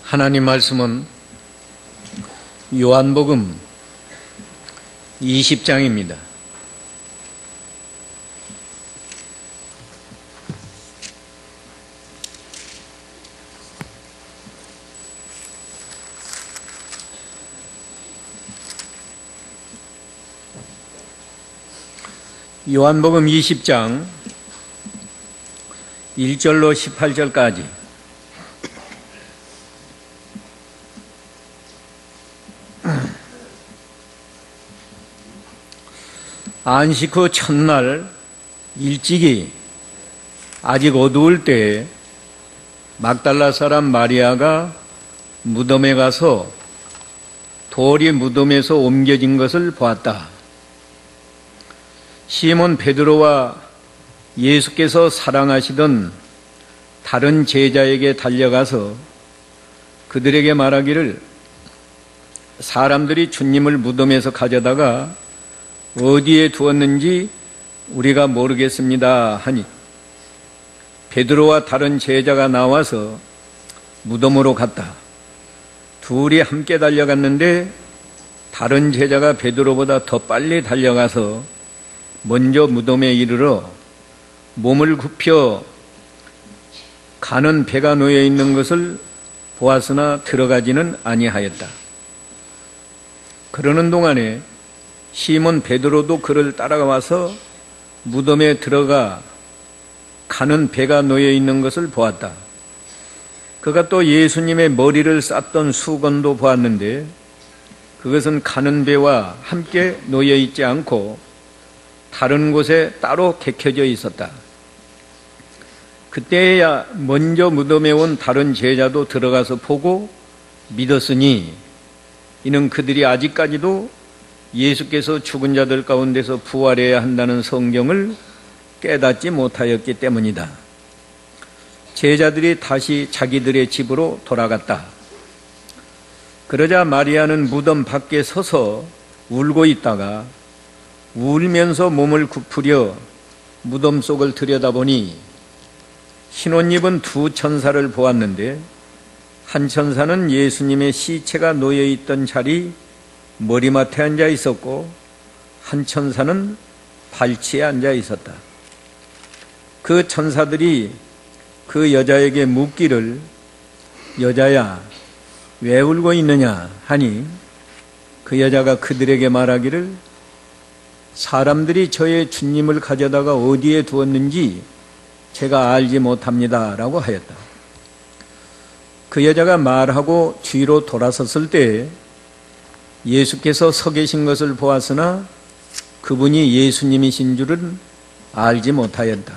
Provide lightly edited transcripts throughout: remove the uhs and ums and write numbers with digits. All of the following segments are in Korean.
하나님 말씀은 요한복음 20장입니다. 요한복음 20장 1절로 18절까지 안식 후 첫날 일찍이 아직 어두울 때에 막달라 사람 마리아가 무덤에 가서 돌이 무덤에서 옮겨진 것을 보았다. 시몬 베드로와 예수께서 사랑하시던 다른 제자에게 달려가서 그들에게 말하기를 사람들이 주님을 무덤에서 가져다가 어디에 두었는지 우리가 모르겠습니다 하니 베드로와 다른 제자가 나와서 무덤으로 갔다. 둘이 함께 달려갔는데 다른 제자가 베드로보다 더 빨리 달려가서 먼저 무덤에 이르러 몸을 굽혀 가는 배가 놓여 있는 것을 보았으나 들어가지는 아니하였다. 그러는 동안에 시몬 베드로도 그를 따라와서 무덤에 들어가 가는 배가 놓여 있는 것을 보았다. 그가 또 예수님의 머리를 쌌던 수건도 보았는데 그것은 가는 배와 함께 놓여 있지 않고 다른 곳에 따로 개켜져 있었다. 그때야 먼저 무덤에 온 다른 제자도 들어가서 보고 믿었으니 이는 그들이 아직까지도 예수께서 죽은 자들 가운데서 부활해야 한다는 성경을 깨닫지 못하였기 때문이다. 제자들이 다시 자기들의 집으로 돌아갔다. 그러자 마리아는 무덤 밖에 서서 울고 있다가 울면서 몸을 굽으려 무덤 속을 들여다보니 흰옷 입은 두 천사를 보았는데 한 천사는 예수님의 시체가 놓여있던 자리 머리맡에 앉아 있었고 한 천사는 발치에 앉아 있었다. 그 천사들이 그 여자에게 묻기를 여자야 왜 울고 있느냐 하니 그 여자가 그들에게 말하기를 사람들이 저의 주님을 가져다가 어디에 두었는지 제가 알지 못합니다 라고 하였다. 그 여자가 말하고 뒤로 돌아섰을 때 예수께서 서 계신 것을 보았으나 그분이 예수님이신 줄은 알지 못하였다.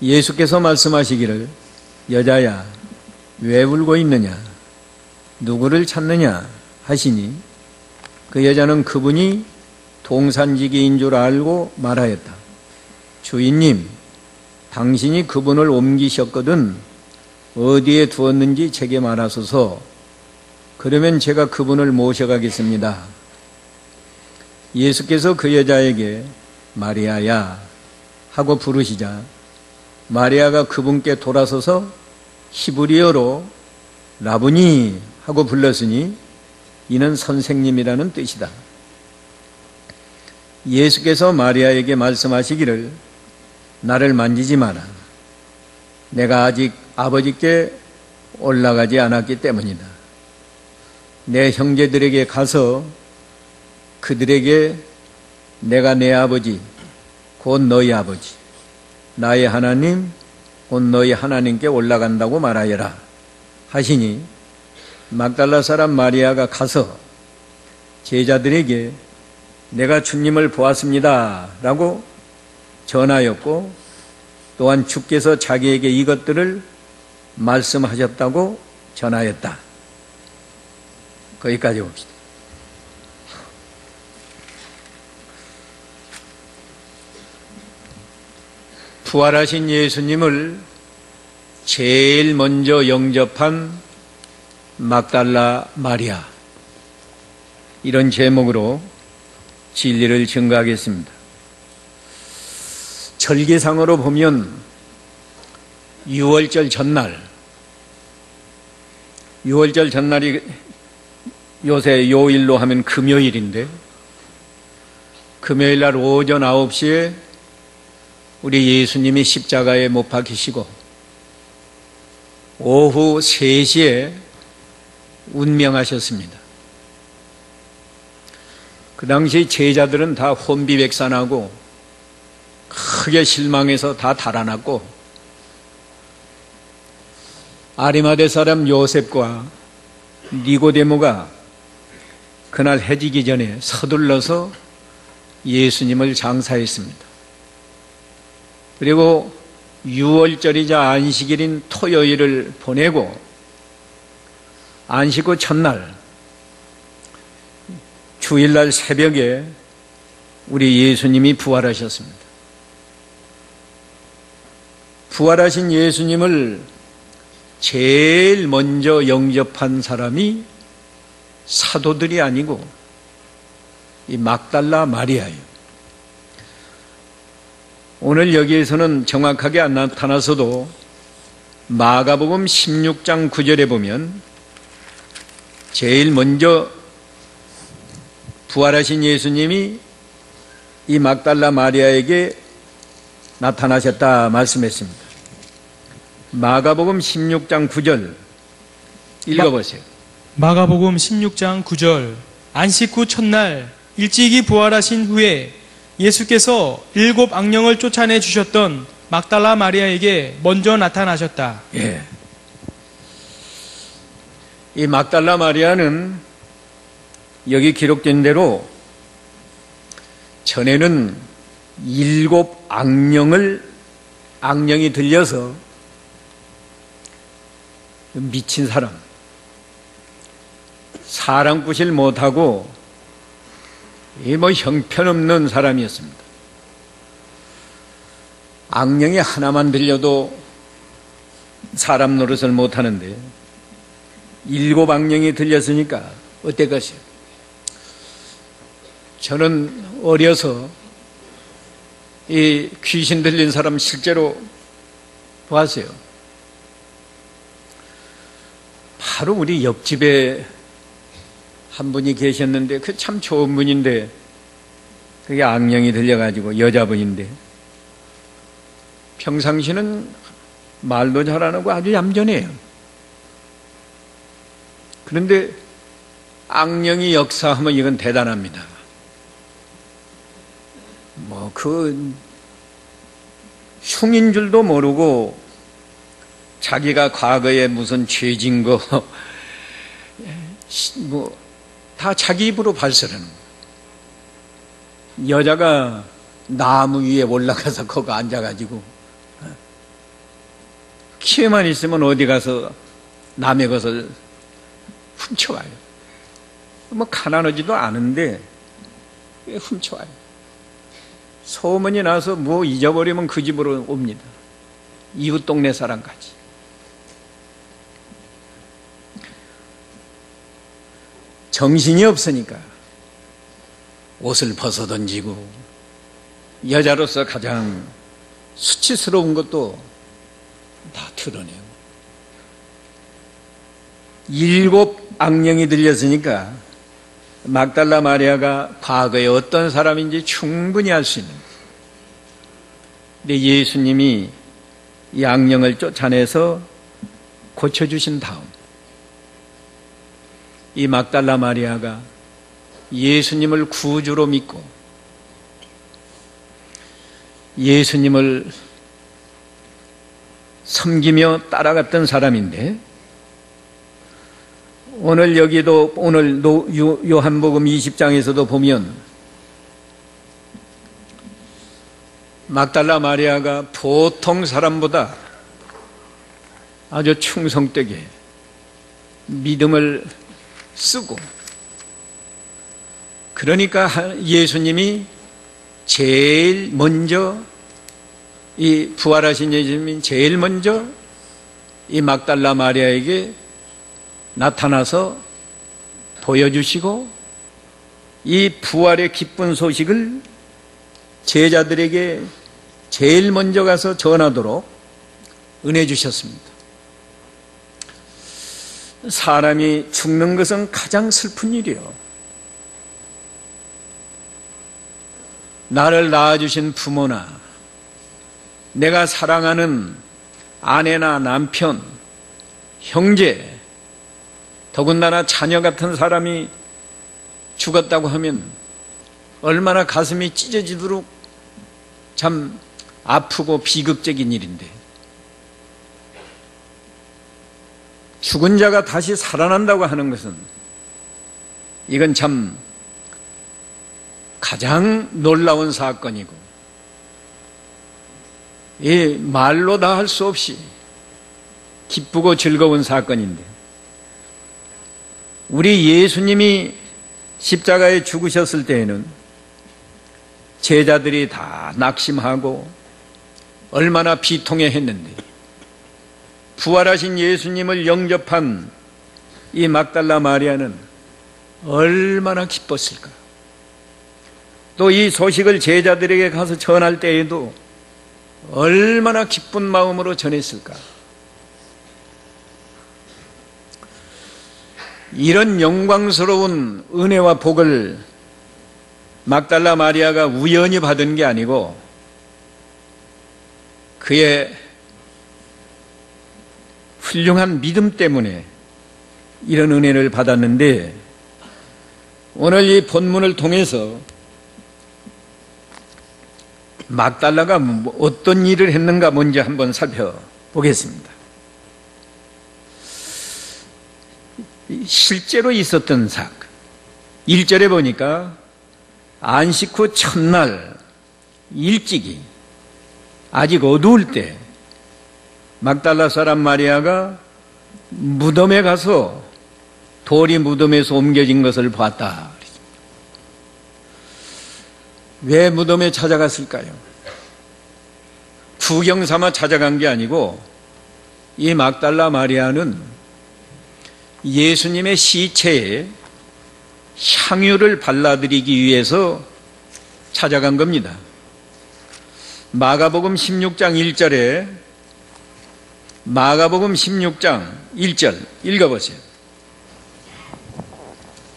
예수께서 말씀하시기를 여자야 왜 울고 있느냐 누구를 찾느냐 하시니 그 여자는 그분이 동산지기인 줄 알고 말하였다. 주인님 당신이 그분을 옮기셨거든 어디에 두었는지 제게 말하소서 그러면 제가 그분을 모셔가겠습니다. 예수께서 그 여자에게 마리아야 하고 부르시자 마리아가 그분께 돌아서서 히브리어로 라부니 하고 불렀으니 이는 선생님이라는 뜻이다. 예수께서 마리아에게 말씀하시기를 나를 만지지 마라. 내가 아직 아버지께 올라가지 않았기 때문이다. 내 형제들에게 가서 그들에게 내가 내 아버지 곧 너희 아버지 나의 하나님 곧 너희 하나님께 올라간다고 말하여라 하시니 막달라 사람 마리아가 가서 제자들에게 내가 주님을 보았습니다 라고 전하였고 또한 주께서 자기에게 이것들을 말씀하셨다고 전하였다. 거기까지 봅시다. 부활하신 예수님을 제일 먼저 영접한 막달라 마리아, 이런 제목으로 진리를 증거하겠습니다. 절기상으로 보면 6월절 전날 6월절 전날이 요새 요일로 하면 금요일인데, 금요일 날 오전 9시에 우리 예수님이 십자가에 못 박히시고 오후 3시에 운명하셨습니다. 그 당시 제자들은 다 혼비백산하고 크게 실망해서 다 달아났고, 아리마대 사람 요셉과 니고데모가 그날 해지기 전에 서둘러서 예수님을 장사했습니다. 그리고 6월절이자 안식일인 토요일을 보내고 안식 후 첫날 주일날 새벽에 우리 예수님이 부활하셨습니다. 부활하신 예수님을 제일 먼저 영접한 사람이 사도들이 아니고 이 막달라 마리아예요. 오늘 여기에서는 정확하게 안 나타나서도 마가복음 16장 9절에 보면 제일 먼저 부활하신 예수님이 이 막달라 마리아에게 나타나셨다 말씀했습니다. 마가복음 16장 9절 읽어보세요. 마가복음 16장 9절. 안식 후 첫날 일찍이 부활하신 후에 예수께서 7 악령을 쫓아내 주셨던 막달라 마리아에게 먼저 나타나셨다. 예. 이 막달라 마리아는 여기 기록된 대로 전에는 7 악령이 들려서 미친 사람, 사람 구실 못하고 형편없는 사람이었습니다. 악령이 하나만 들려도 사람 노릇을 못하는데 7 악령이 들렸으니까 어땠겠어요? 저는 어려서 이 귀신 들린 사람 실제로 보았어요. 바로 우리 옆집에 한 분이 계셨는데 그 참 좋은 분인데 그게 악령이 들려가지고 여자분인데 평상시는 말도 잘 안 하고 아주 얌전해요. 그런데 악령이 역사하면 이건 대단합니다. 흉인 줄도 모르고 자기가 과거에 무슨 죄진 거 다 자기 입으로 발설하는 거예요. 여자가 나무 위에 올라가서 거기 앉아가지고 기회만 있으면 어디 가서 남의 것을 훔쳐와요. 가난하지도 않은데 훔쳐와요. 소문이 나서 잊어버리면 그 집으로 옵니다. 이웃 동네 사람까지. 정신이 없으니까 옷을 벗어 던지고 여자로서 가장 수치스러운 것도 다 드러내고 7 악령이 들렸으니까 막달라 마리아가 과거에 어떤 사람인지 충분히 알 수 있는 거예요. 근데 예수님이 이 악령을 쫓아내서 고쳐주신 다음 이 막달라 마리아가 예수님을 구주로 믿고 예수님을 섬기며 따라갔던 사람인데 오늘 여기도 오늘 요한복음 20장에서도 보면 막달라 마리아가 보통 사람보다 아주 충성되게 믿음을 쓰고 그러니까 예수님이 제일 먼저 이 부활하신 예수님이 제일 먼저 이 막달라 마리아에게 나타나서 보여주시고 이 부활의 기쁜 소식을 제자들에게 제일 먼저 가서 전하도록 은혜 주셨습니다. 사람이 죽는 것은 가장 슬픈 일이요. 나를 낳아주신 부모나 내가 사랑하는 아내나 남편, 형제, 더군다나 자녀 같은 사람이 죽었다고 하면 얼마나 가슴이 찢어지도록 참 아프고 비극적인 일인데, 죽은 자가 다시 살아난다고 하는 것은 이건 참 가장 놀라운 사건이고, 이 말로 다 할 수 없이 기쁘고 즐거운 사건인데, 우리 예수님이 십자가에 죽으셨을 때에는 제자들이 다 낙심하고 얼마나 비통해 했는데, 부활하신 예수님을 영접한 이 막달라 마리아는 얼마나 기뻤을까. 또 이 소식을 제자들에게 가서 전할 때에도 얼마나 기쁜 마음으로 전했을까. 이런 영광스러운 은혜와 복을 막달라 마리아가 우연히 받은 게 아니고 그의 훌륭한 믿음 때문에 이런 은혜를 받았는데, 오늘 이 본문을 통해서 막달라가 어떤 일을 했는가 먼저 한번 살펴보겠습니다. 실제로 있었던 사건, 1절에 보니까 안식 후 첫날 일찍이 아직 어두울 때 막달라 사람 마리아가 무덤에 가서 돌이 무덤에서 옮겨진 것을 봤다. 왜 무덤에 찾아갔을까요? 구경 삼아 찾아간 게 아니고, 이 막달라 마리아는 예수님의 시체에 향유를 발라드리기 위해서 찾아간 겁니다. 마가복음 16장 1절에, 마가복음 16장 1절 읽어보세요.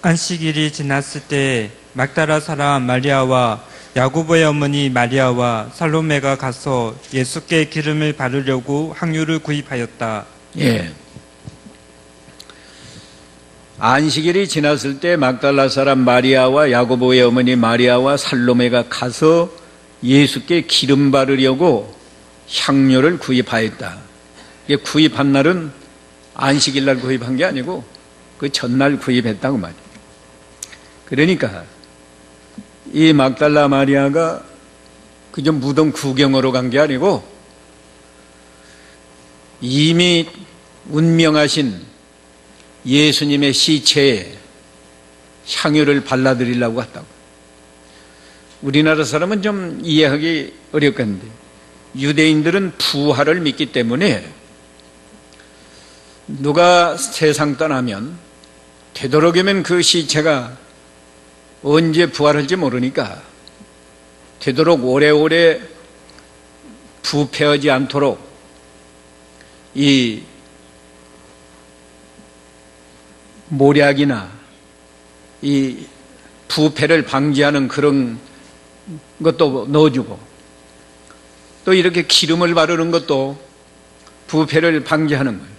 안식일이 지났을 때 막달라 사람 마리아와 야고보의 어머니 마리아와 살로메가 가서 예수께 기름을 바르려고 향유를 구입하였다. 예. 안식일이 지났을 때 막달라 사람 마리아와 야고보의 어머니 마리아와 살로메가 가서 예수께 기름 바르려고 향료를 구입하였다. 이게 구입한 날은 안식일 날 구입한 게 아니고 그 전날 구입했다고 말이에요. 그러니까 이 막달라 마리아가 그저 무덤 구경으로 간 게 아니고 이미 운명하신 예수님의 시체에 향유를 발라드리려고 갔다고. 우리나라 사람은 좀 이해하기 어렵겠는데, 유대인들은 부활을 믿기 때문에 누가 세상 떠나면 되도록이면 그 시체가 언제 부활할지 모르니까 되도록 오래오래 부패하지 않도록 이 모략이나 이 부패를 방지하는 그런 것도 넣어주고, 또 이렇게 기름을 바르는 것도 부패를 방지하는 거예요.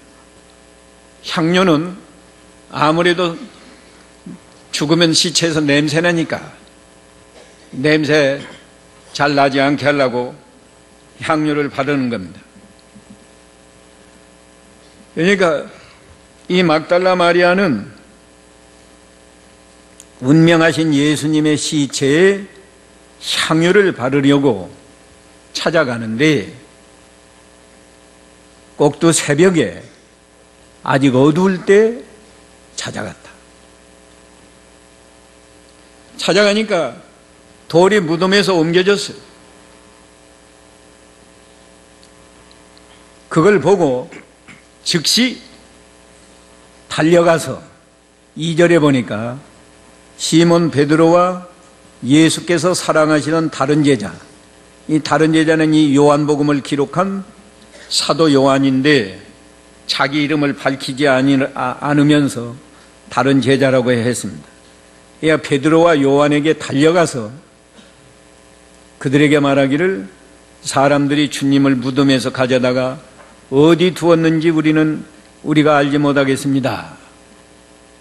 향료는 아무래도 죽으면 시체에서 냄새 나니까 냄새 잘 나지 않게 하려고 향료를 바르는 겁니다. 그러니까 이 막달라 마리아는 운명하신 예수님의 시체에 향유를 바르려고 찾아가는데, 꼭두 새벽에 아직 어두울 때 찾아갔다. 찾아가니까 돌이 무덤에서 옮겨졌어요. 그걸 보고 즉시 달려가서 2절에 보니까 시몬 베드로와 예수께서 사랑하시는 다른 제자, 이 다른 제자는 이 요한복음을 기록한 사도 요한인데, 자기 이름을 밝히지 않으면서 다른 제자라고 했습니다. 그러니까 베드로와 요한에게 달려가서 그들에게 말하기를 사람들이 주님을 무덤에서 가져다가 어디 두었는지 우리가 알지 못하겠습니다.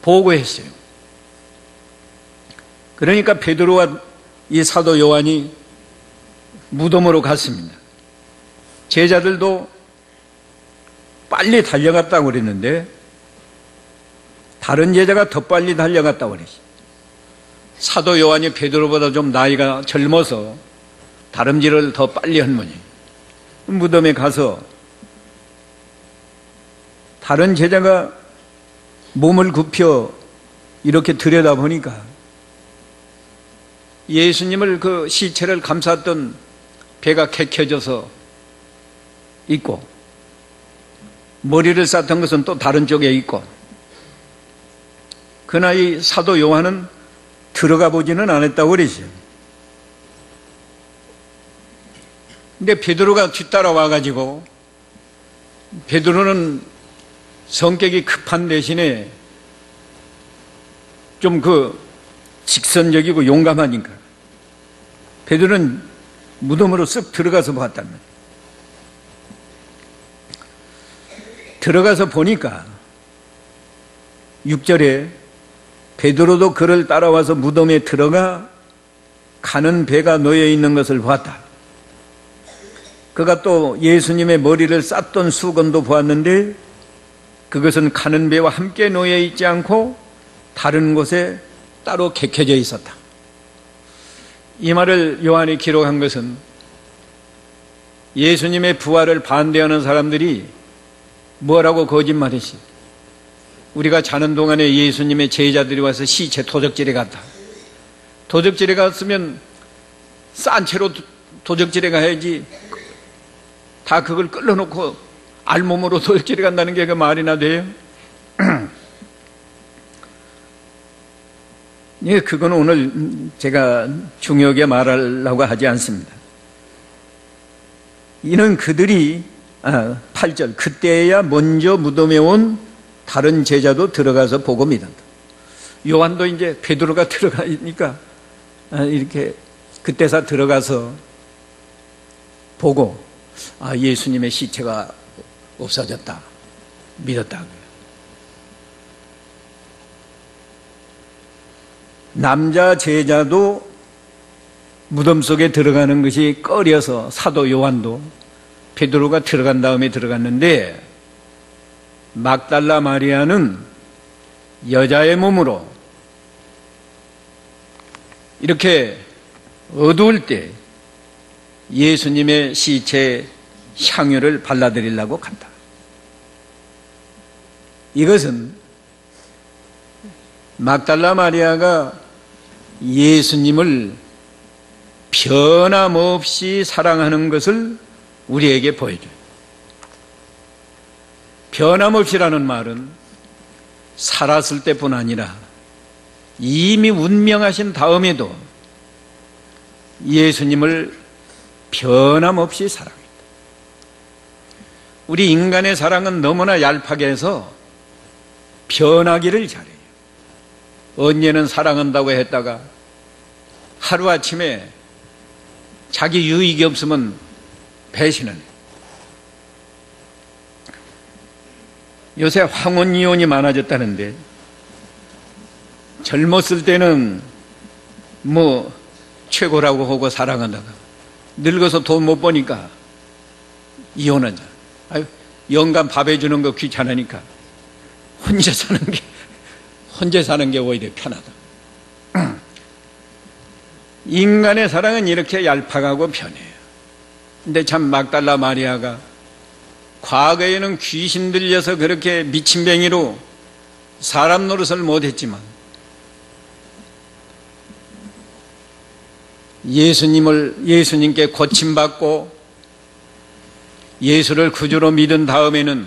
보고했어요. 그러니까 베드로와 이 사도 요한이 무덤으로 갔습니다. 제자들도 빨리 달려갔다고 그랬는데 다른 제자가 더 빨리 달려갔다고 그랬어요. 사도 요한이 베드로보다 좀 나이가 젊어서 다름질을 더 빨리 한 분이 무덤에 가서 다른 제자가 몸을 굽혀 이렇게 들여다보니까 예수님을 그 시체를 감쌌던 배가 개켜져서 있고 머리를 쌌던 것은 또 다른 쪽에 있고 그러나 이 사도 요한은 들어가 보지는 않았다고 그러죠. 근데 베드로가 뒤따라와 가지고 베드로는 성격이 급한 대신에 좀 직선적이고 용감하니까 베드로는 무덤으로 쓱 들어가서 봤단 말이에요. 들어가서 보니까 6절에 베드로도 그를 따라와서 무덤에 들어가 가는 배가 놓여 있는 것을 보았다. 그가 또 예수님의 머리를 쌌던 수건도 보았는데 그것은 가는 배와 함께 놓여 있지 않고 다른 곳에 따로 개켜져 있었다. 이 말을 요한이 기록한 것은 예수님의 부활을 반대하는 사람들이 뭐라고 거짓말했지? 우리가 자는 동안에 예수님의 제자들이 와서 시체 도적질에 갔다. 도적질에 갔으면 싼 채로 도적질에 가야지 다 그걸 끌어놓고 알몸으로 도적질에 간다는 게 그 말이나 돼요? 예, 그건 오늘 제가 중요하게 말하려고 하지 않습니다. 이는 그들이 8절 그때야 먼저 무덤에 온 다른 제자도 들어가서 보고 믿었다. 요한도 이제 베드로가 들어가니까 이렇게 그때서 들어가서 보고 예수님의 시체가 없어졌다 믿었다. 남자 제자도 무덤 속에 들어가는 것이 꺼려서 사도 요한도 베드로가 들어간 다음에 들어갔는데 막달라 마리아는 여자의 몸으로 이렇게 어두울 때 예수님의 시체에 향유를 발라드리려고 간다. 이것은 막달라 마리아가 예수님을 변함없이 사랑하는 것을 우리에게 보여줘요. 변함없이라는 말은 살았을 때뿐 아니라 이미 운명하신 다음에도 예수님을 변함없이 사랑합니다. 우리 인간의 사랑은 너무나 얄팍해 해서 변하기를 잘해요. 언니는 사랑한다고 했다가 하루아침에 자기 유익이 없으면 배신을 해요. 요새 황혼 이혼이 많아졌다는데 젊었을 때는 최고라고 하고 사랑한다가 늙어서 돈 못 버니까 이혼하자. 영감 밥 해주는 거 귀찮으니까 혼자 사는 게 오히려 편하다. 인간의 사랑은 이렇게 얄팍하고 편해요. 근데 참 막달라 마리아가 과거에는 귀신 들려서 그렇게 미친뱅이로 사람 노릇을 못했지만 예수님께 고침받고 예수를 구주로 믿은 다음에는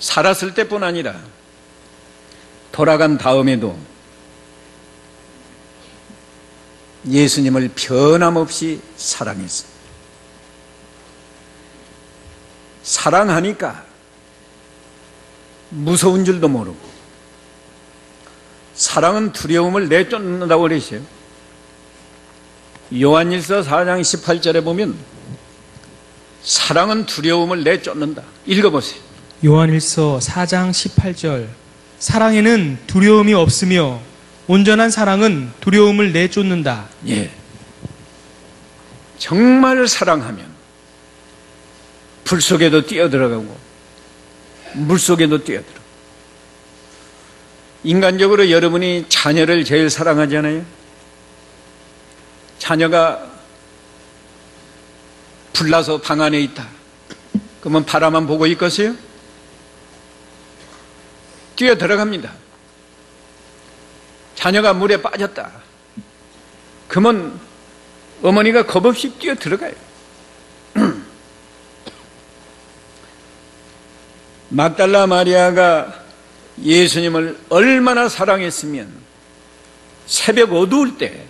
살았을 때뿐 아니라 돌아간 다음에도 예수님을 변함없이 사랑했습니다. 사랑하니까 무서운 줄도 모르고 사랑은 두려움을 내쫓는다고 그랬어요. 요한일서 4장 18절에 보면 사랑은 두려움을 내쫓는다. 읽어보세요. 요한일서 4장 18절 사랑에는 두려움이 없으며 온전한 사랑은 두려움을 내쫓는다. 예. 정말 사랑하면 불 속에도 뛰어들어가고 물 속에도 뛰어들어. 인간적으로 여러분이 자녀를 제일 사랑하잖아요. 자녀가 불나서 방 안에 있다. 그러면 바라만 보고 있겠어요? 뛰어 들어갑니다. 자녀가 물에 빠졌다. 그러면 어머니가 겁없이 뛰어 들어가요. 막달라 마리아가 예수님을 얼마나 사랑했으면 새벽 어두울 때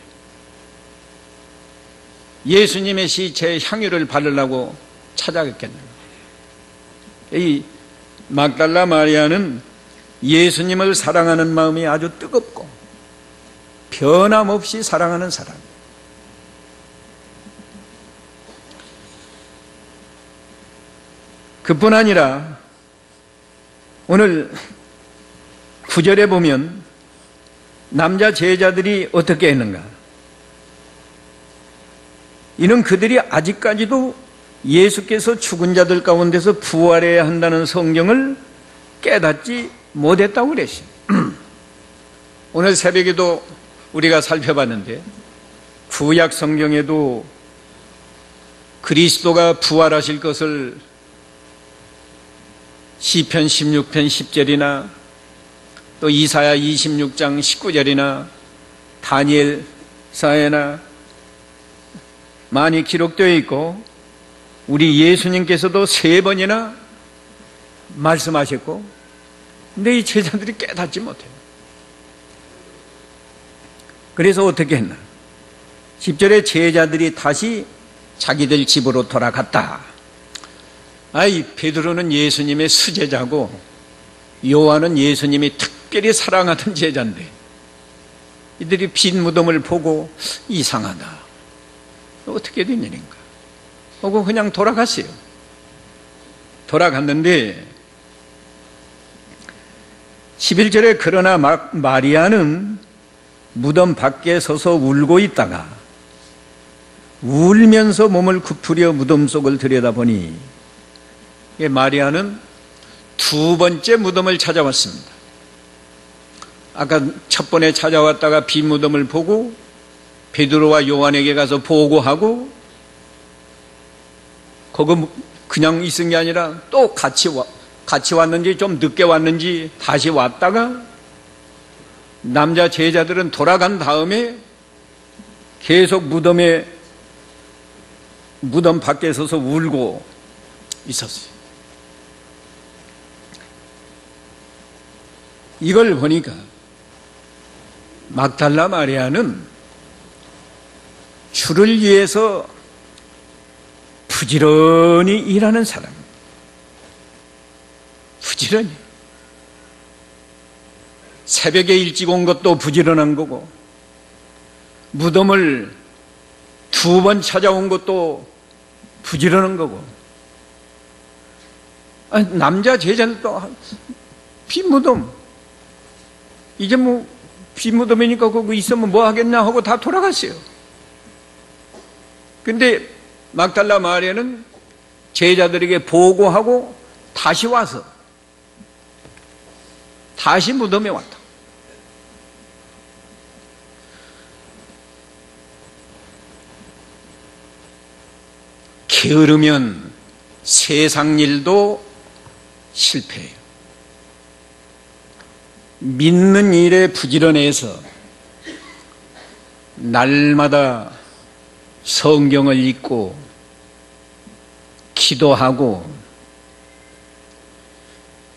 예수님의 시체에 향유를 바르려고 찾아갔겠는가. 이 막달라 마리아는 예수님을 사랑하는 마음이 아주 뜨겁고 변함없이 사랑하는 사람. 그뿐 아니라 오늘 9절에 보면 남자 제자들이 어떻게 했는가? 이는 그들이 아직까지도 예수께서 죽은 자들 가운데서 부활해야 한다는 성경을 깨닫지 못했다고 그랬어요. 오늘 새벽에도 우리가 살펴봤는데 구약 성경에도 그리스도가 부활하실 것을 시편 16편 10절이나 또 이사야 26장 19절이나 다니엘서에나 많이 기록되어 있고 우리 예수님께서도 3번이나 말씀하셨고 근데 이 제자들이 깨닫지 못해요. 그래서 어떻게 했나? 10절에 제자들이 다시 자기들 집으로 돌아갔다. 아이, 베드로는 예수님의 수제자고 요한은 예수님이 특별히 사랑하던 제자인데 이들이 빈 무덤을 보고 이상하다. 어떻게 된 일인가? 하고 그냥 돌아갔어요. 돌아갔는데 11절에 그러나 마리아는 무덤 밖에 서서 울고 있다가 울면서 몸을 굽으려 무덤 속을 들여다보니 마리아는 2번째 무덤을 찾아왔습니다. 아까 첫 번에 찾아왔다가 빈 무덤을 보고 베드로와 요한에게 가서 보고하고 거기 그냥 있은 게 아니라 또 같이 왔는지 좀 늦게 왔는지 다시 왔다가 남자 제자들은 돌아간 다음에 계속 무덤 밖에 서서 울고 있었어요. 이걸 보니까 막달라 마리아는 주를 위해서 부지런히 일하는 사람. 부지런히. 새벽에 일찍 온 것도 부지런한 거고 무덤을 2번 찾아온 것도 부지런한 거고 남자 제자들도 빈 무덤 이제 뭐 빈 무덤이니까 거기 있으면 뭐 하겠냐 하고 다 돌아갔어요. 근데 막달라 마리아는 제자들에게 보고하고 다시 와서 다시 무덤에 왔다. 게으르면 세상 일도 실패해요. 믿는 일에 부지런해서 날마다 성경을 읽고 기도하고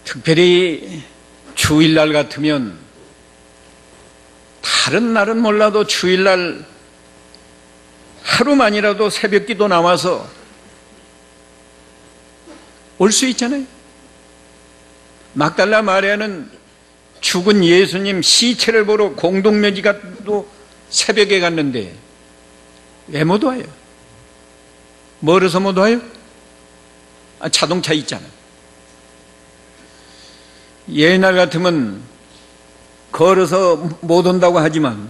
특별히 주일날 같으면 다른 날은 몰라도 주일날 하루만이라도 새벽기도 나와서 올 수 있잖아요. 막달라 마리아는 죽은 예수님 시체를 보러 공동묘지가도 새벽에 갔는데 왜 못 와요? 멀어서 못 와요? 자동차 있잖아. 옛날 같으면 걸어서 못 온다고 하지만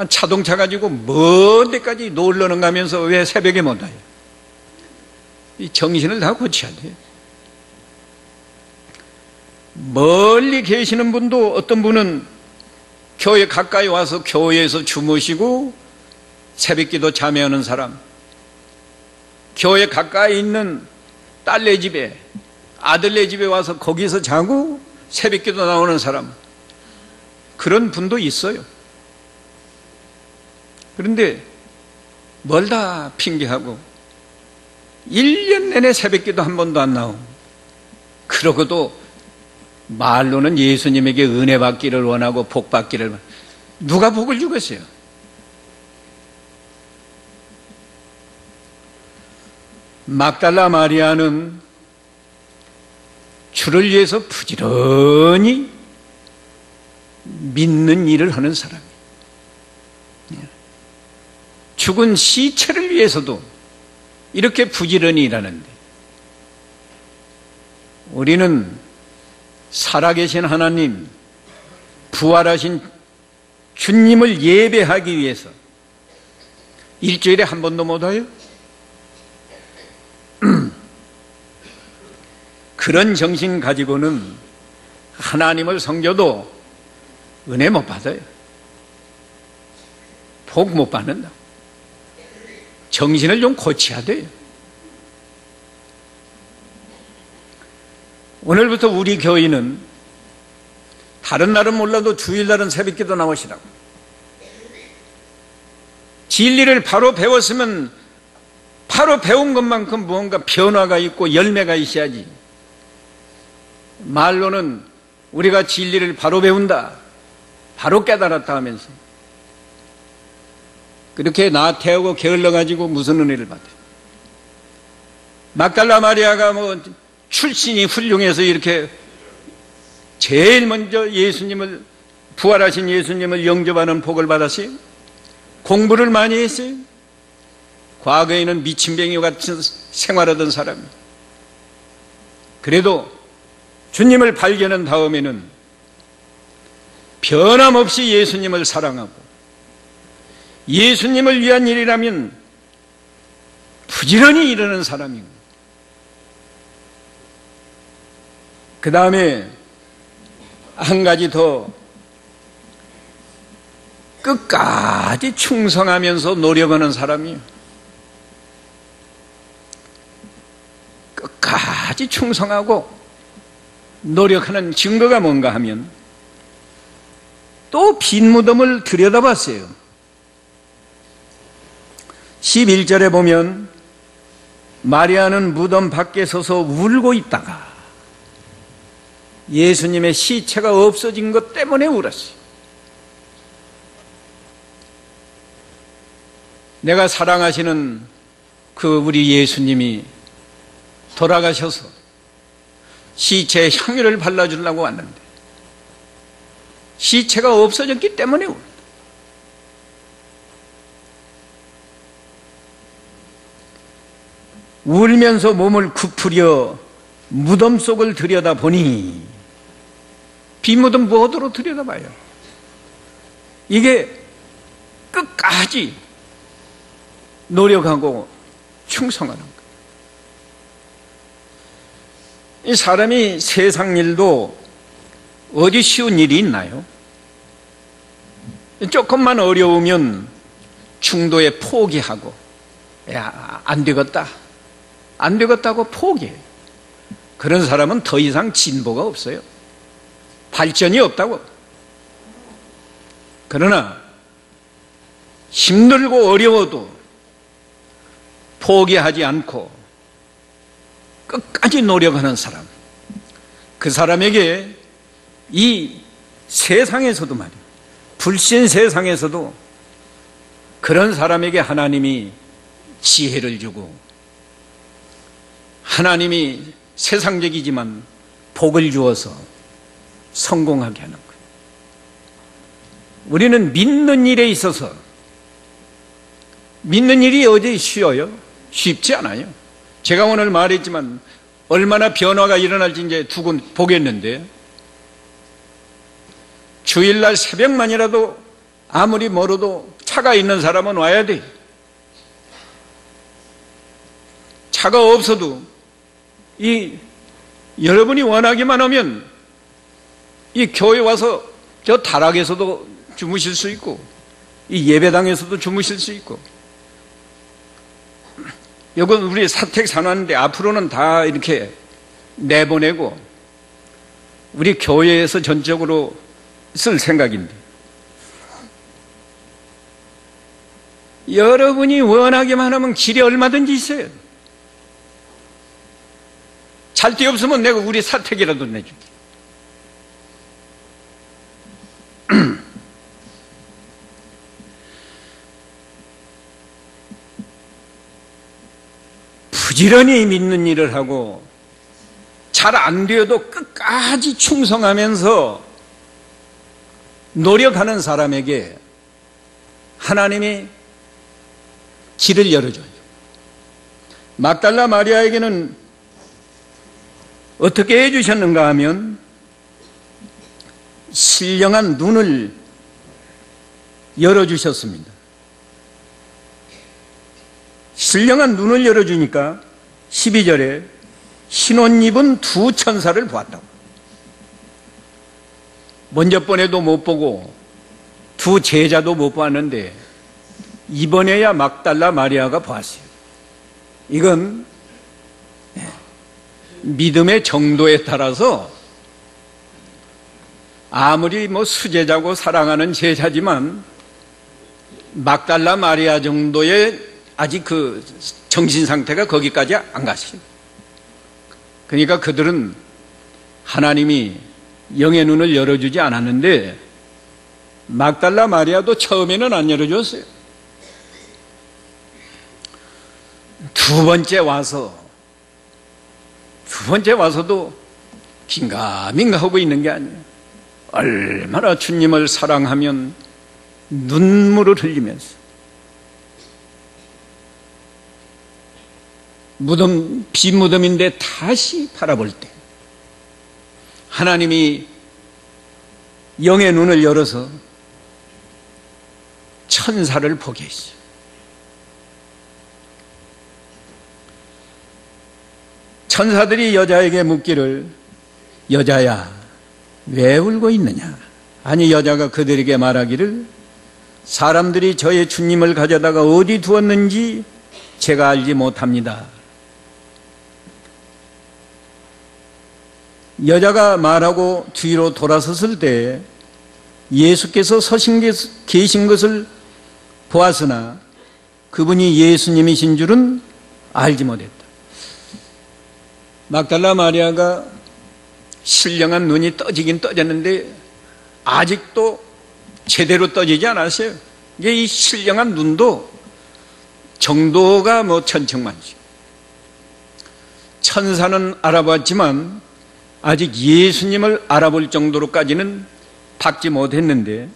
자동차 가지고 먼 데까지 놀러는 가면서 왜 새벽에 못 와요? 이 정신을 다 고쳐야 돼요. 멀리 계시는 분도 어떤 분은 교회 가까이 와서 교회에서 주무시고 새벽기도 참여하는 사람, 교회 가까이 있는 딸네 집에, 아들네 집에 와서 거기서 자고 새벽기도 나오는 사람, 그런 분도 있어요. 그런데 멀다 핑계하고 1년 내내 새벽기도 한 번도 안 나오고, 그러고도 말로는 예수님에게 은혜 받기를 원하고 복 받기를, 누가 복을 주겠어요? 막달라 마리아는 주를 위해서 부지런히 믿는 일을 하는 사람이에요. 죽은 시체를 위해서도 이렇게 부지런히 일하는데, 우리는 살아계신 하나님, 부활하신 주님을 예배하기 위해서 일주일에 한 번도 못 와요? 그런 정신 가지고는 하나님을 섬겨도 은혜 못 받아요. 복 못 받는다. 정신을 좀 고쳐야 돼요. 오늘부터 우리 교인은 다른 날은 몰라도 주일날은 새벽기도 나오시라고. 진리를 바로 배웠으면 바로 배운 것만큼 무언가 변화가 있고 열매가 있어야지. 말로는 우리가 진리를 바로 배운다, 바로 깨달았다 하면서 그렇게 나태하고 게을러가지고 무슨 은혜를 받아요? 막달라 마리아가 뭐 출신이 훌륭해서 이렇게 제일 먼저 예수님을, 부활하신 예수님을 영접하는 복을 받았어요? 공부를 많이 했어요? 과거에는 미친병이 같은 생활하던 사람이에요. 그래도 주님을 발견한 다음에는 변함없이 예수님을 사랑하고 예수님을 위한 일이라면 부지런히 이루는 사람이고, 그 다음에 한 가지 더, 끝까지 충성하면서 노력하는 사람이에요. 끝까지 충성하고 노력하는 증거가 뭔가 하면 또 빈 무덤을 들여다봤어요. 11절에 보면 마리아는 무덤 밖에 서서 울고 있다가 예수님의 시체가 없어진 것 때문에 울었어요. 내가 사랑하시는 그 우리 예수님이 돌아가셔서 시체에 향유를 발라주려고 왔는데 시체가 없어졌기 때문에 울었다. 울면서 몸을 굽으려 무덤 속을 들여다보니, 빈무덤 무엇으로 들여다봐요? 이게 끝까지 노력하고 충성하는 거예요. 이 사람이 세상 일도 어디 쉬운 일이 있나요? 조금만 어려우면 중도에 포기하고, 야, 안 되겠다, 안 되겠다고 포기해요. 그런 사람은 더 이상 진보가 없어요. 발전이 없다고. 그러나 힘들고 어려워도 포기하지 않고 끝까지 노력하는 사람, 그 사람에게 이 세상에서도 말이에요, 불신 세상에서도 그런 사람에게 하나님이 지혜를 주고 하나님이 세상적이지만 복을 주어서 성공하게 하는 거예요. 우리는 믿는 일에 있어서, 믿는 일이 어디 쉬워요? 쉽지 않아요. 제가 오늘 말했지만 얼마나 변화가 일어날지 이제 두고 보겠는데, 주일날 새벽만이라도 아무리 멀어도 차가 있는 사람은 와야 돼. 차가 없어도 여러분이 원하기만 하면 이 교회 와서 저 다락에서도 주무실 수 있고, 이 예배당에서도 주무실 수 있고, 이건 우리 사택 사놨는데 앞으로는 다 이렇게 내보내고 우리 교회에서 전적으로 쓸 생각인데, 여러분이 원하기만 하면 길이 얼마든지 있어요. 잘 데 없으면 내가 우리 사택이라도 내줄게. 부지런히 믿는 일을 하고 잘 안 되어도 끝까지 충성하면서 노력하는 사람에게 하나님이 길을 열어줘요. 막달라 마리아에게는 어떻게 해주셨는가 하면 신령한 눈을 열어주셨습니다. 신령한 눈을 열어주니까 12절에 흰옷 입은 두 천사를 보았다고. 먼저 번에도 못 보고 두 제자도 못 봤는데 이번에야 막달라 마리아가 보았어요. 이건 믿음의 정도에 따라서 아무리 수제자고 사랑하는 제자지만 막달라 마리아 정도의 아직 그 정신 상태가 거기까지 안 갔어요. 그러니까 그들은 하나님이 영의 눈을 열어주지 않았는데 막달라 마리아도 처음에는 안 열어줬어요. 두 번째 와서도 긴가민가 하고 있는 게 아니에요. 얼마나 주님을 사랑하면 눈물을 흘리면서 비무덤인데 다시 바라볼 때 하나님이 영의 눈을 열어서 천사를 보게 했어요. 천사들이 여자에게 묻기를, 여자야 왜 울고 있느냐? 아니 여자가 그들에게 말하기를, 사람들이 저의 주님을 가져다가 어디 두었는지 제가 알지 못합니다. 여자가 말하고 뒤로 돌아섰을 때 예수께서 서신 계신 것을 보았으나 그분이 예수님이신 줄은 알지 못했다. 막달라 마리아가 신령한 눈이 떠지긴 떠졌는데 아직도 제대로 떠지지 않았어요. 이게 이 신령한 눈도 정도가 천청만치. 천사는 알아봤지만 아직 예수님을 알아볼 정도로까지는 닿지 못했는데,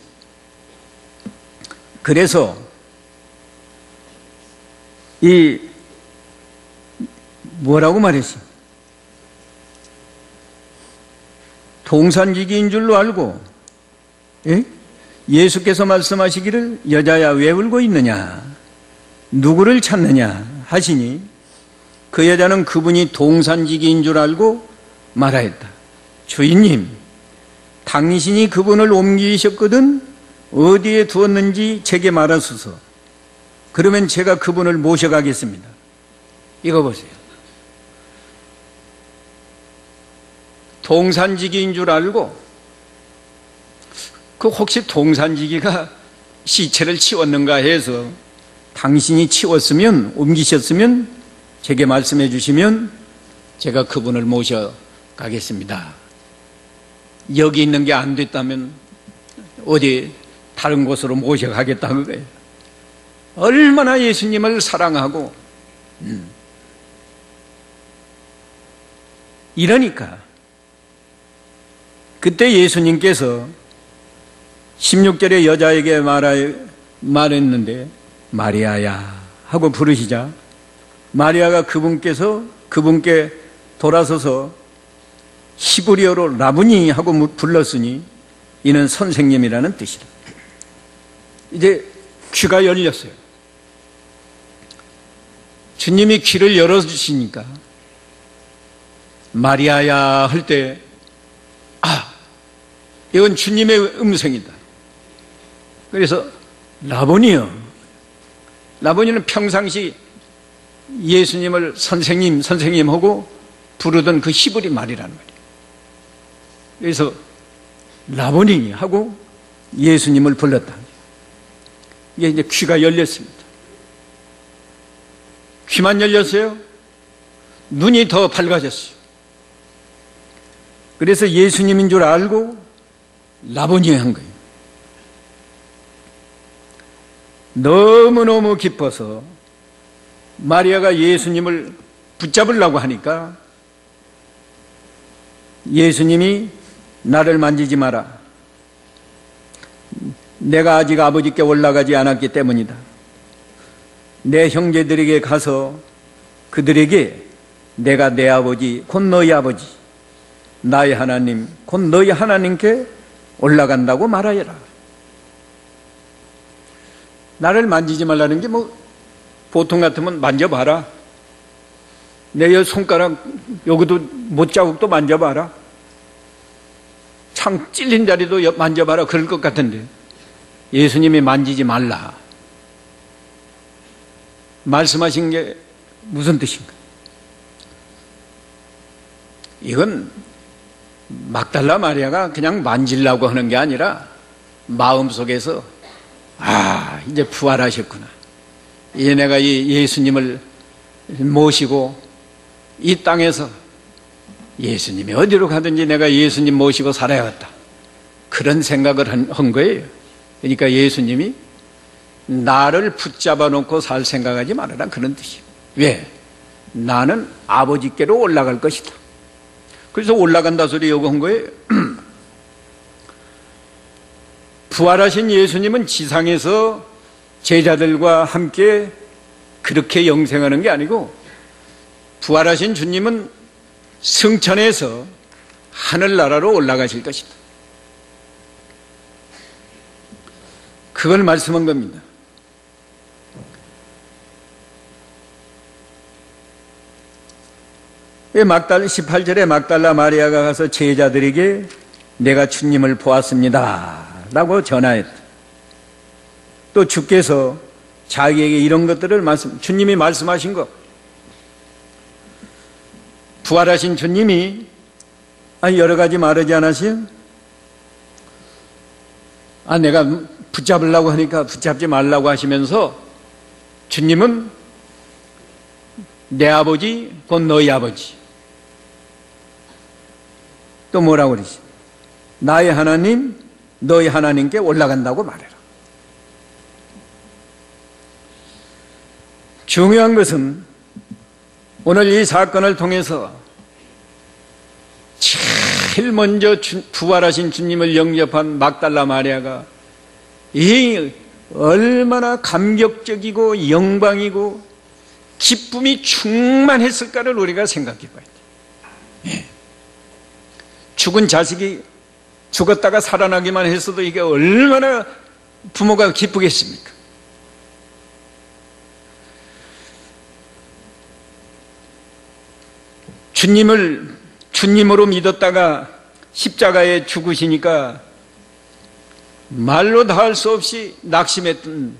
그래서 뭐라고 말했어요? 동산지기인 줄로 알고, 예수께서 말씀하시기를 여자야 왜 울고 있느냐, 누구를 찾느냐 하시니 그 여자는 그분이 동산지기인 줄 알고 말하였다. 주인님, 당신이 그분을 옮기셨거든 어디에 두었는지 제게 말하소서. 그러면 제가 그분을 모셔가겠습니다. 이거 보세요. 동산지기인 줄 알고, 혹시 동산지기가 시체를 치웠는가 해서 당신이 치웠으면, 옮기셨으면 제게 말씀해 주시면 제가 그분을 모셔가겠습니다. 여기 있는 게 안 됐다면 어디 다른 곳으로 모셔가겠다는 거예요. 얼마나 예수님을 사랑하고 이러니까 그때 예수님께서 16절에 여자에게 말했는데 마리아야 하고 부르시자 마리아가 그분께 돌아서서 히브리어로 라부니 하고 불렀으니 이는 선생님이라는 뜻이다. 이제 귀가 열렸어요. 주님이 귀를 열어주시니까 마리아야 할 때 이건 주님의 음성이다. 그래서 라보니요. 라보니는 평상시 예수님을 선생님 하고 부르던 그 히브리 말이라는 말이에요. 그래서 라보니 하고 예수님을 불렀다. 이게 이제 귀가 열렸습니다. 귀만 열렸어요? 눈이 더 밝아졌어요. 그래서 예수님인 줄 알고 라보니 한 거예요. 너무너무 기뻐서 마리아가 예수님을 붙잡으려고 하니까 예수님이 나를 만지지 마라. 내가 아직 아버지께 올라가지 않았기 때문이다. 내 형제들에게 가서 그들에게 내가 내 아버지 곧 너희 아버지 나의 하나님 곧 너희 하나님께 올라간다고 말하여라. 나를 만지지 말라는 게 보통 같으면 만져봐라. 내 손가락 여기도 못자국도 만져봐라. 창 찔린 자리도 만져봐라. 그럴 것 같은데 예수님이 만지지 말라 말씀하신 게 무슨 뜻인가? 이건 막달라 마리아가 그냥 만지려고 하는 게 아니라 마음속에서 이제 부활하셨구나. 이제 내가 이 예수님을 모시고 이 땅에서 예수님이 어디로 가든지 내가 예수님 모시고 살아야겠다. 그런 생각을 한 거예요. 그러니까 예수님이 나를 붙잡아 놓고 살 생각하지 말아라 그런 뜻이에요. 왜? 나는 아버지께로 올라갈 것이다. 그래서 올라간다 소리 요구한 거예요. 부활하신 예수님은 지상에서 제자들과 함께 그렇게 영생하는 게 아니고 부활하신 주님은 승천해서 하늘나라로 올라가실 것이다. 그걸 말씀한 겁니다. 왜 18절에 막달라 마리아가 가서 제자들에게 내가 주님을 보았습니다 라고 전하였다. 또 주께서 자기에게 이런 것들을 주님이 말씀하신 것, 부활하신 주님이 여러 가지 말하지 않았어요? 내가 붙잡으려고 하니까 붙잡지 말라고 하시면서 주님은 내 아버지 곧 너희 아버지, 또 뭐라고 그러지? 나의 하나님 너희 하나님께 올라간다고 말해라. 중요한 것은 오늘 이 사건을 통해서 제일 먼저 부활하신 주님을 영접한 막달라 마리아가 이 얼마나 감격적이고 영광이고 기쁨이 충만했을까를 우리가 생각해 봐야 돼요. 죽은 자식이 죽었다가 살아나기만 했어도 이게 얼마나 부모가 기쁘겠습니까? 주님으로 믿었다가 십자가에 죽으시니까 말로 다 할 수 없이 낙심했던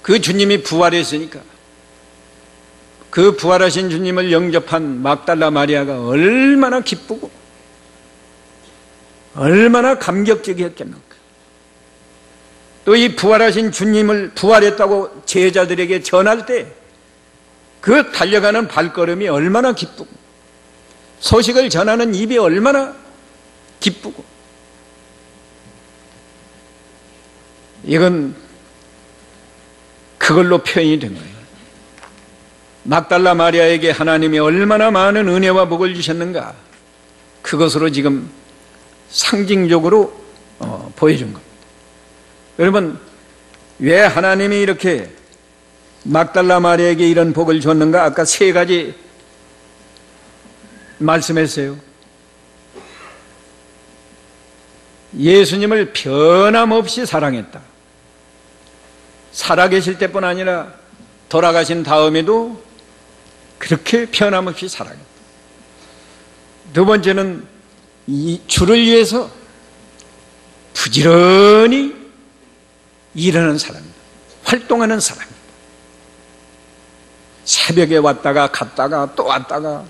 그 주님이 부활했으니까 그 부활하신 주님을 영접한 막달라 마리아가 얼마나 기쁘고 얼마나 감격적이었겠는가. 또 이 부활하신 주님을 부활했다고 제자들에게 전할 때 그 달려가는 발걸음이 얼마나 기쁘고 소식을 전하는 입이 얼마나 기쁘고, 이건 그걸로 표현이 된 거예요. 막달라 마리아에게 하나님이 얼마나 많은 은혜와 복을 주셨는가, 그것으로 지금 상징적으로 보여준 겁니다. 여러분, 왜 하나님이 이렇게 막달라 마리아에게 이런 복을 줬는가? 아까 세 가지 말씀했어요. 예수님을 변함없이 사랑했다. 살아계실 때뿐 아니라 돌아가신 다음에도 그렇게 변함없이 사랑했다. 두 번째는 이 주를 위해서 부지런히 일하는 사람입니다. 활동하는 사람입니다. 새벽에 왔다가 갔다가 또 왔다가,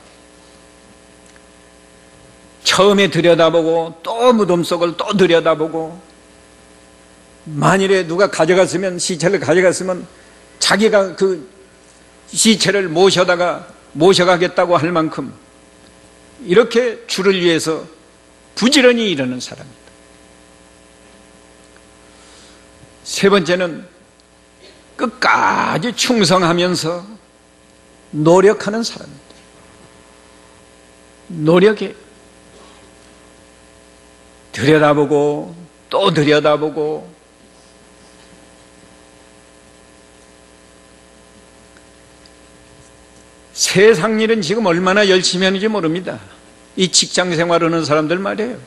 처음에 들여다보고 또 무덤 속을 또 들여다보고, 만일에 누가 가져갔으면, 시체를 가져갔으면 자기가 그 시체를 모셔가겠다고 할 만큼 이렇게 주를 위해서 부지런히 일하는 사람입니다. 세 번째는 끝까지 충성하면서 노력하는 사람입니다. 노력해. 들여다보고 또 들여다보고, 세상 일은 지금 얼마나 열심히 하는지 모릅니다. 이 직장 생활하는 사람들 말이에요.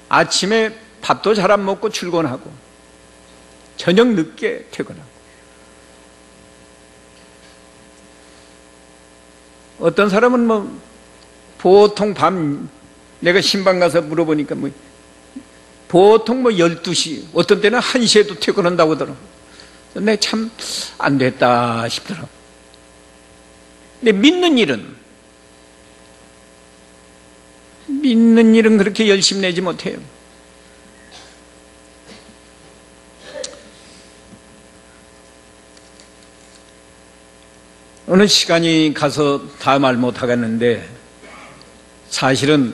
아침에 밥도 잘 안 먹고 출근하고 저녁 늦게 퇴근하고, 어떤 사람은 보통 내가 신방 가서 물어보니까 보통 12시, 어떤 때는 1시에도 퇴근한다고 하더라고. 내가 참 안 됐다 싶더라고. 근데 믿는 일은 그렇게 열심히 내지 못해요. 어느 시간이 가서 다 말 못하겠는데, 사실은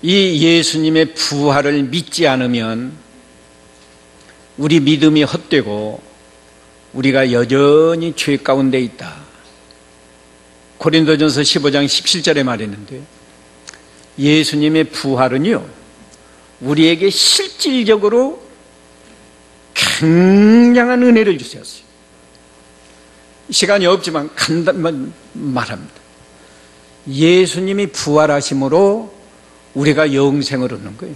이 예수님의 부활을 믿지 않으면 우리 믿음이 헛되고 우리가 여전히 죄 가운데 있다. 고린도전서 15장 17절에 말했는데, 예수님의 부활은요, 우리에게 실질적으로 굉장한 은혜를 주셨어요. 시간이 없지만 간단만 말합니다. 예수님이 부활하심으로 우리가 영생을 얻는 거예요.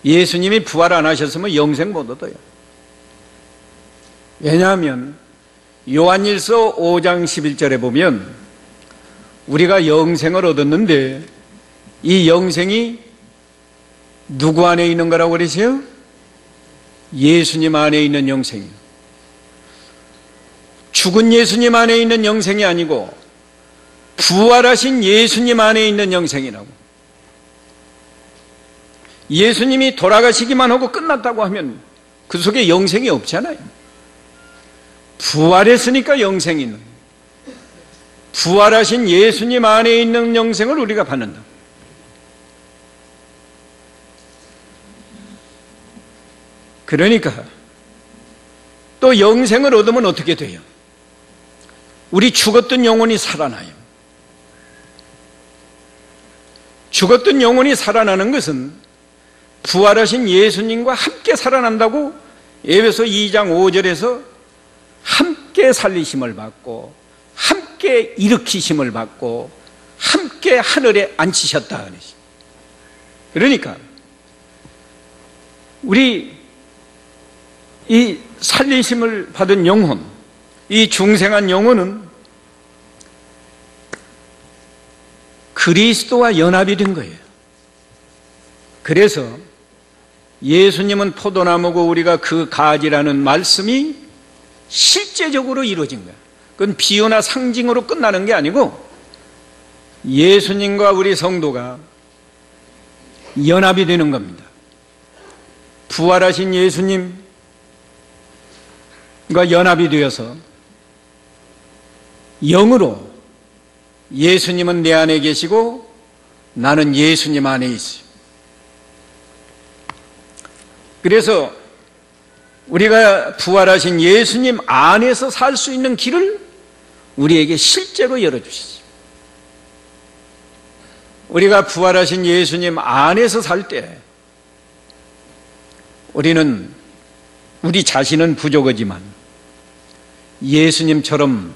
예수님이 부활 안 하셨으면 영생 못 얻어요. 왜냐하면 요한일서 5장 11절에 보면 우리가 영생을 얻었는데, 이 영생이 누구 안에 있는 거라고 그러세요? 예수님 안에 있는 영생이요. 죽은 예수님 안에 있는 영생이 아니고 부활하신 예수님 안에 있는 영생이라고. 예수님이 돌아가시기만 하고 끝났다고 하면 그 속에 영생이 없잖아요. 부활했으니까 영생이 있는 거예요. 부활하신 예수님 안에 있는 영생을 우리가 받는다. 그러니까 또 영생을 얻으면 어떻게 돼요? 우리 죽었던 영혼이 살아나요. 죽었던 영혼이 살아나는 것은 부활하신 예수님과 함께 살아난다고 에베소 2장 5절에서 함께 살리심을 받고 함께 일으키심을 받고 함께 하늘에 앉히셨다. 그러니까 우리 이 살리심을 받은 영혼, 이 중생한 영혼은 그리스도와 연합이 된 거예요. 그래서 예수님은 포도나무고 우리가 그 가지라는 말씀이 실제적으로 이루어진 거예요. 그건 비유나 상징으로 끝나는 게 아니고 예수님과 우리 성도가 연합이 되는 겁니다. 부활하신 예수님과 연합이 되어서 영으로 예수님은 내 안에 계시고 나는 예수님 안에 있어요. 그래서 우리가 부활하신 예수님 안에서 살 수 있는 길을 우리에게 실제로 열어주셨습니다. 우리가 부활하신 예수님 안에서 살 때 우리는 우리 자신은 부족하지만 예수님처럼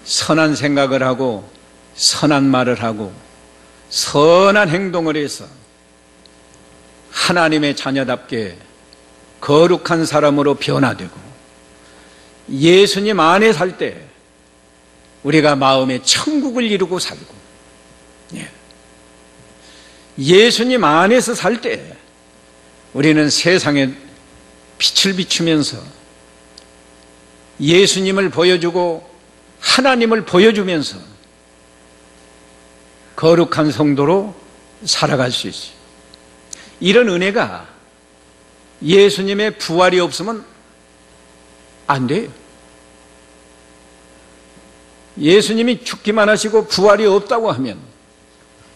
선한 생각을 하고 선한 말을 하고 선한 행동을 해서 하나님의 자녀답게 거룩한 사람으로 변화되고 예수님 안에 살 때 우리가 마음의 천국을 이루고 살고 예수님 안에서 살 때 우리는 세상에 빛을 비추면서 예수님을 보여주고 하나님을 보여주면서 거룩한 성도로 살아갈 수 있어요. 이런 은혜가 예수님의 부활이 없으면 안 돼요. 예수님이 죽기만 하시고 부활이 없다고 하면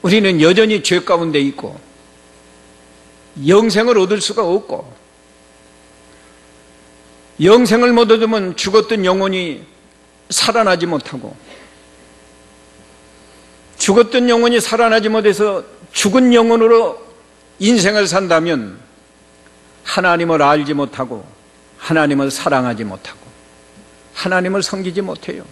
우리는 여전히 죄 가운데 있고 영생을 얻을 수가 없고, 영생을 못 얻으면 죽었던 영혼이 살아나지 못하고, 죽었던 영혼이 살아나지 못해서 죽은 영혼으로 인생을 산다면 하나님을 알지 못하고 하나님을 사랑하지 못하고 하나님을 섬기지 못해요.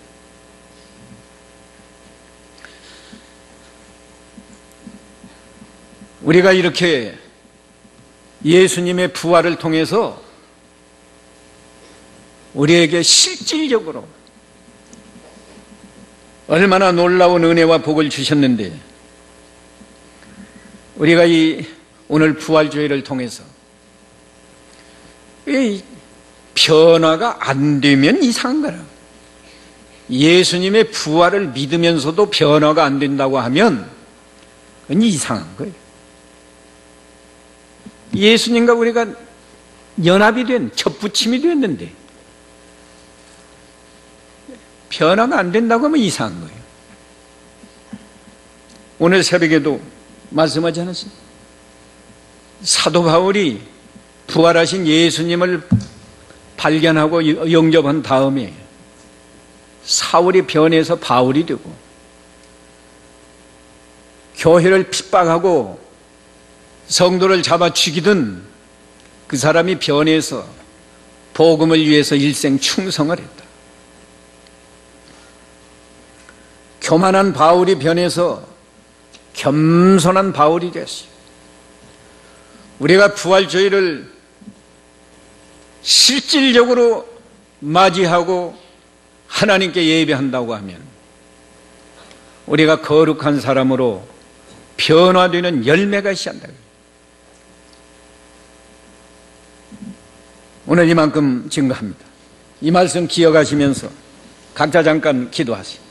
우리가 이렇게 예수님의 부활을 통해서 우리에게 실질적으로 얼마나 놀라운 은혜와 복을 주셨는데, 우리가 이 오늘 부활주의를 통해서 이 변화가 안 되면 이상한 거라. 예수님의 부활을 믿으면서도 변화가 안 된다고 하면 그건 이상한 거예요. 예수님과 우리가 연합이 된, 접붙임이 됐는데 변화가 안 된다고 하면 이상한 거예요. 오늘 새벽에도 말씀하지 않았어요? 사도 바울이 부활하신 예수님을 발견하고 영접한 다음에 사울이 변해서 바울이 되고, 교회를 핍박하고 성도를 잡아 죽이던 그 사람이 변해서 복음을 위해서 일생 충성을 했다. 교만한 바울이 변해서 겸손한 바울이 됐어요. 우리가 부활주의를 실질적으로 맞이하고 하나님께 예배한다고 하면 우리가 거룩한 사람으로 변화되는 열매가 있어야 한다. 오늘 이만큼 증거합니다. 이 말씀 기억하시면서 각자 잠깐 기도하세요.